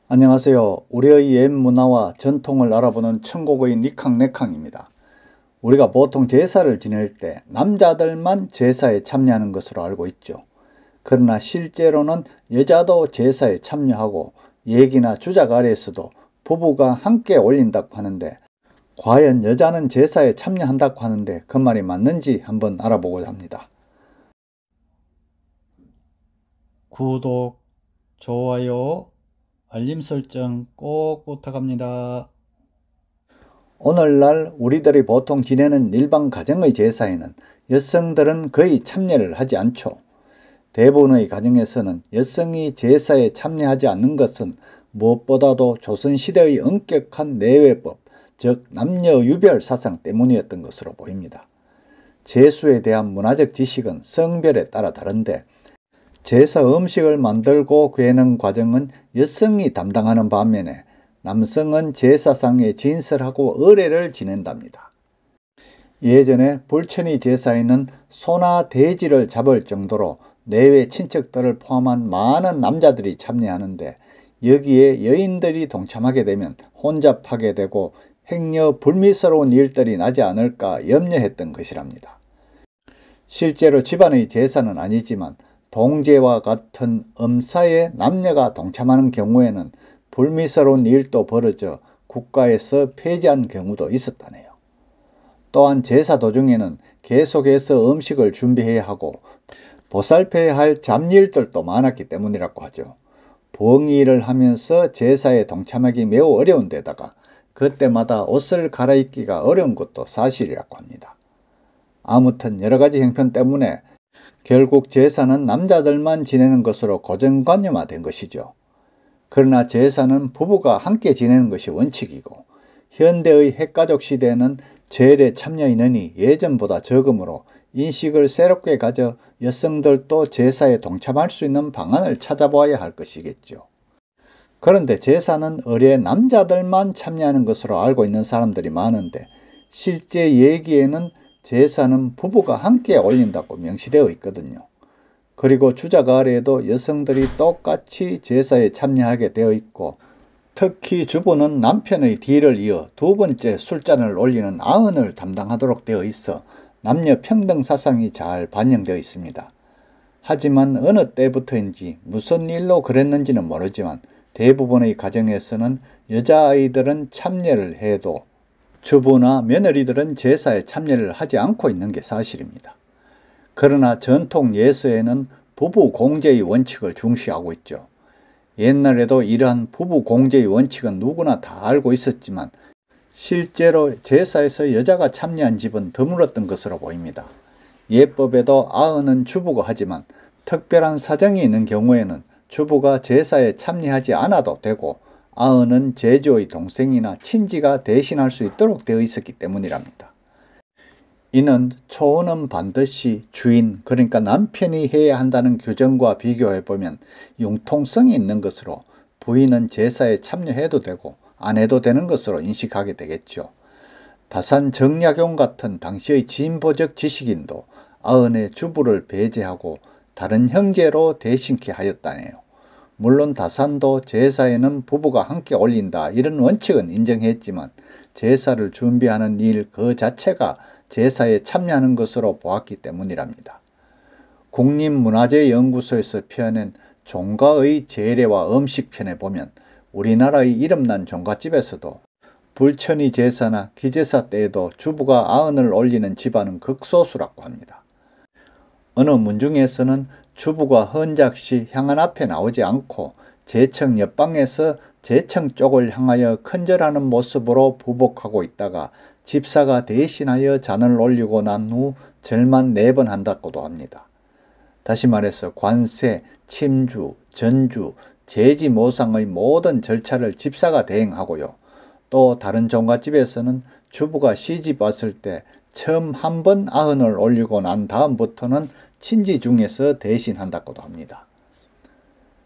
안녕하세요. 우리의 옛 문화와 전통을 알아보는 천국의 니캉네캉입니다. 우리가 보통 제사를 지낼 때 남자들만 제사에 참여하는 것으로 알고 있죠. 그러나 실제로는 여자도 제사에 참여하고 예기나 주작 아래에서도 부부가 함께 올린다고 하는데, 과연 여자는 제사에 참여한다고 하는데 그 말이 맞는지 한번 알아보고자 합니다. 구독, 좋아요, 알림 설정 꼭 부탁합니다. 오늘날 우리들이 보통 지내는 일반 가정의 제사에는 여성들은 거의 참여를 하지 않죠. 대부분의 가정에서는 여성이 제사에 참여하지 않는 것은 무엇보다도 조선시대의 엄격한 내외법, 즉 남녀 유별 사상 때문이었던 것으로 보입니다. 제수에 대한 문화적 지식은 성별에 따라 다른데, 제사 음식을 만들고 괴는 과정은 여성이 담당하는 반면에 남성은 제사상에 진설하고 의례를 지낸답니다. 예전에 불천이 제사에는 소나 돼지를 잡을 정도로 내외 친척들을 포함한 많은 남자들이 참여하는데, 여기에 여인들이 동참하게 되면 혼잡하게 되고 행여 불미스러운 일들이 나지 않을까 염려했던 것이랍니다. 실제로 집안의 제사는 아니지만 동제와 같은 엄사에 남녀가 동참하는 경우에는 불미스러운 일도 벌어져 국가에서 폐지한 경우도 있었다네요. 또한 제사 도중에는 계속해서 음식을 준비해야 하고 보살펴야 할 잡일들도 많았기 때문이라고 하죠. 부엉이를 하면서 제사에 동참하기 매우 어려운 데다가 그때마다 옷을 갈아입기가 어려운 것도 사실이라고 합니다. 아무튼 여러 가지 형편 때문에 결국 제사는 남자들만 지내는 것으로 고정관념화된 것이죠. 그러나 제사는 부부가 함께 지내는 것이 원칙이고, 현대의 핵가족 시대에는 제일에 참여 인원이 예전보다 적으므로 인식을 새롭게 가져 여성들도 제사에 동참할 수 있는 방안을 찾아보아야 할 것이겠죠. 그런데 제사는 의례 남자들만 참여하는 것으로 알고 있는 사람들이 많은데, 실제 얘기에는 제사는 부부가 함께 올린다고 명시되어 있거든요. 그리고 주작 아래에도 여성들이 똑같이 제사에 참여하게 되어 있고, 특히 주부는 남편의 뒤를 이어 두 번째 술잔을 올리는 아흔을 담당하도록 되어 있어 남녀 평등 사상이 잘 반영되어 있습니다. 하지만 어느 때부터인지 무슨 일로 그랬는지는 모르지만 대부분의 가정에서는 여자아이들은 참여를 해도 주부나 며느리들은 제사에 참여를 하지 않고 있는 게 사실입니다. 그러나 전통 예서에는 부부 공제의 원칙을 중시하고 있죠. 옛날에도 이러한 부부 공제의 원칙은 누구나 다 알고 있었지만 실제로 제사에서 여자가 참여한 집은 드물었던 것으로 보입니다. 예법에도 아흔은 주부가 하지만 특별한 사정이 있는 경우에는 주부가 제사에 참여하지 않아도 되고, 아흔은 제주의 동생이나 친지가 대신할 수 있도록 되어 있었기 때문이랍니다. 이는 초혼은 반드시 주인, 그러니까 남편이 해야 한다는 규정과 비교해보면 융통성이 있는 것으로 부인은 제사에 참여해도 되고 안 해도 되는 것으로 인식하게 되겠죠. 다산 정약용 같은 당시의 진보적 지식인도 아흔의 주부를 배제하고 다른 형제로 대신케 하였다네요. 물론 다산도 제사에는 부부가 함께 올린다 이런 원칙은 인정했지만 제사를 준비하는 일 그 자체가 제사에 참여하는 것으로 보았기 때문이랍니다. 국립문화재연구소에서 펴낸 종가의 제례와 음식편에 보면 우리나라의 이름난 종갓집에서도 불천이 제사나 기제사 때에도 주부가 아흔을 올리는 집안은 극소수라고 합니다. 어느 문중에서는 주부가 헌작 시 향안 앞에 나오지 않고 제청 옆방에서 제청 쪽을 향하여 큰절하는 모습으로 부복하고 있다가 집사가 대신하여 잔을 올리고 난 후 절만 4번 한다고도 합니다. 다시 말해서 관세, 침주, 전주, 제지모상의 모든 절차를 집사가 대행하고요. 또 다른 종갓집에서는 주부가 시집 왔을 때 처음 한 번 아흔을 올리고 난 다음부터는 친지 중에서 대신한다고도 합니다.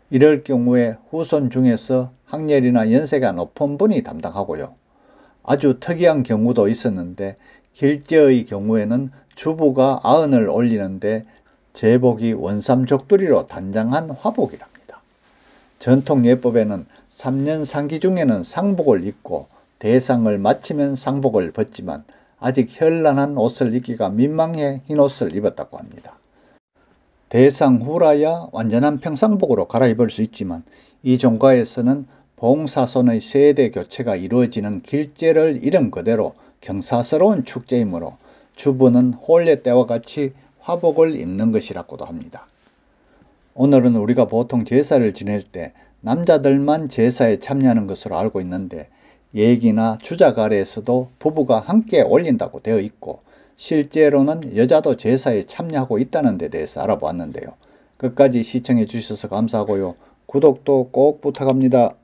이럴 경우에 후손 중에서 학렬이나 연세가 높은 분이 담당하고요. 아주 특이한 경우도 있었는데 길제의 경우에는 주부가 아흔을 올리는데 제복이 원삼족두리로 단장한 화복이랍니다. 전통 예법에는 3년 상기 중에는 상복을 입고 대상을 마치면 상복을 벗지만 아직 현란한 옷을 입기가 민망해 흰옷을 입었다고 합니다. 대상 후라야 완전한 평상복으로 갈아입을 수 있지만 이 종가에서는 봉사손의 세대 교체가 이루어지는 길제를 이름 그대로 경사스러운 축제이므로 주부는 혼례 때와 같이 화복을 입는 것이라고도 합니다. 오늘은 우리가 보통 제사를 지낼 때 남자들만 제사에 참여하는 것으로 알고 있는데 예기나 주작 아래에서도 부부가 함께 올린다고 되어 있고 실제로는 여자도 제사에 참여하고 있다는 데 대해서 알아보았는데요. 끝까지 시청해 주셔서 감사하고요. 구독도 꼭 부탁합니다.